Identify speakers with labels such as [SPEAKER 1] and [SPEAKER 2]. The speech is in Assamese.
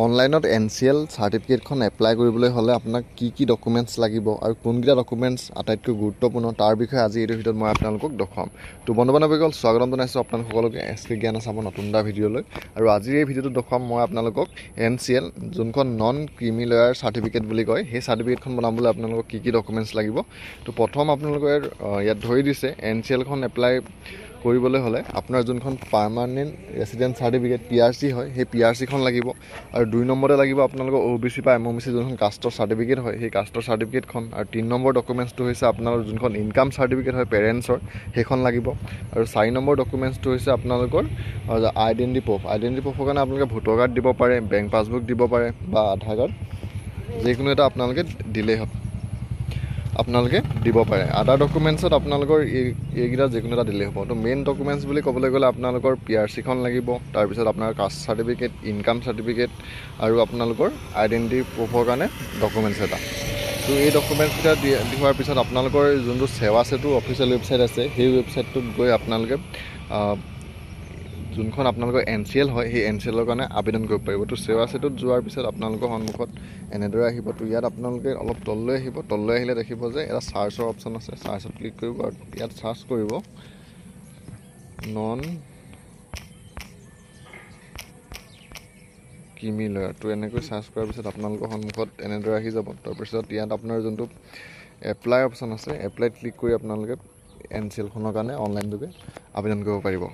[SPEAKER 1] অনলাইনত NCL চাৰ্টিফিকেটখন এপ্লাই কৰিবলৈ হ'লে আপোনাক কি ডকুমেণ্টছ লাগিব আৰু কোনকেইটা ডকুমেণ্টছ আটাইতকৈ গুৰুত্বপূৰ্ণ তাৰ বিষয়ে আজি এইটো ভিডিঅ'ত মই আপোনালোকক দেখুৱাম। তো বন্ধুবান্ধৱীসকল স্বাগতম জনাইছোঁ আপোনালোক সকলোকে SK জ্ঞান আছামৰ নতুন এটা ভিডিঅ'লৈ। আৰু আজিৰ এই ভিডিঅ'টোত দেখুৱাম মই আপোনালোকক NCL যোনখন নন ক্ৰিমি লয়াৰ চাৰ্টিফিকেট বুলি কয় সেই চাৰ্টিফিকেটখন বনাবলৈ আপোনালোকক কি ডকুমেণ্টছ লাগিব। তো প্ৰথম আপোনালোকে ইয়াত ধৰি দিছে NCLখন এপ্লাই কৰিবলৈ হ'লে আপোনাৰ যোনখন পাৰ্মানেণ্ট ৰেচিডেণ্ট চাৰ্টিফিকেট PRC হয় সেই PRCখন লাগিব। আৰু 2 নম্বৰতে লাগিব আপোনালোকৰ OBC বা MOBC যোনখন কাষ্টৰ চাৰ্টিফিকেট হয় সেই কাষ্টৰ চাৰ্টিফিকেটখন। আৰু 3 নম্বৰ ডকুমেণ্টছটো হৈছে আপোনালোকৰ যোনখন ইনকাম চাৰ্টিফিকেট হয় পেৰেণ্টছৰ সেইখন লাগিব। আৰু 4 নম্বৰ ডকুমেণ্টছটো হৈছে আপোনালোকৰ আইডেণ্টি প্ৰুফৰ কাৰণে আপোনালোকে ভোটাৰ কাৰ্ড দিব পাৰে, বেংক পাছবুক দিব পাৰে বা আধাৰ কাৰ্ড যিকোনো এটা আপোনালোকে দিলেই হ'ব, আপোনালোকে দিব পাৰে। আদাৰ ডকুমেণ্টছত আপোনালোকৰ এইকেইটা যিকোনো এটা দিলেই হ'ব। তো মেইন ডকুমেণ্টছ বুলি ক'বলৈ গ'লে আপোনালোকৰ PRCখন লাগিব, তাৰপিছত আপোনাৰ কাষ্ট চাৰ্টিফিকেট, ইনকাম চাৰ্টিফিকেট আৰু আপোনালোকৰ আইডেণ্টি প্ৰুফৰ কাৰণে ডকুমেণ্টছ এটা। তো এই ডকুমেণ্টছকেইটা দি হোৱাৰ পিছত আপোনালোকৰ যোনটো সেৱা সেতু অফিচিয়েল ৱেবছাইট আছে সেই ৱেবছাইটটোত গৈ আপোনালোকে যোনখন আপোনালোকৰ NCL হয় সেই NCLৰ কাৰণে আবেদন কৰিব পাৰিব। তো সেৱা সেতুত যোৱাৰ পিছত আপোনালোকৰ সন্মুখত এনেদৰে আহিব। তো ইয়াত আপোনালোকে অলপ তললৈ আহিব, তললৈ আহিলে দেখিব যে এটা চাৰ্চৰ অপশ্যন আছে, চাৰ্চত ক্লিক কৰিব আৰু ইয়াত চাৰ্চ কৰিব নন ক্ৰিমি লয়াৰ। তো এনেকৈ চাৰ্চ কৰাৰ পিছত আপোনালোকৰ সন্মুখত এনেদৰে আহি যাব। তাৰপিছত ইয়াত আপোনাৰ যোনটো এপ্লাই অপশ্যন আছে এপ্লাইত ক্লিক কৰি আপোনালোকে NCLখনৰ কাৰণে অনলাইন যোগে আবেদন কৰিব পাৰিব।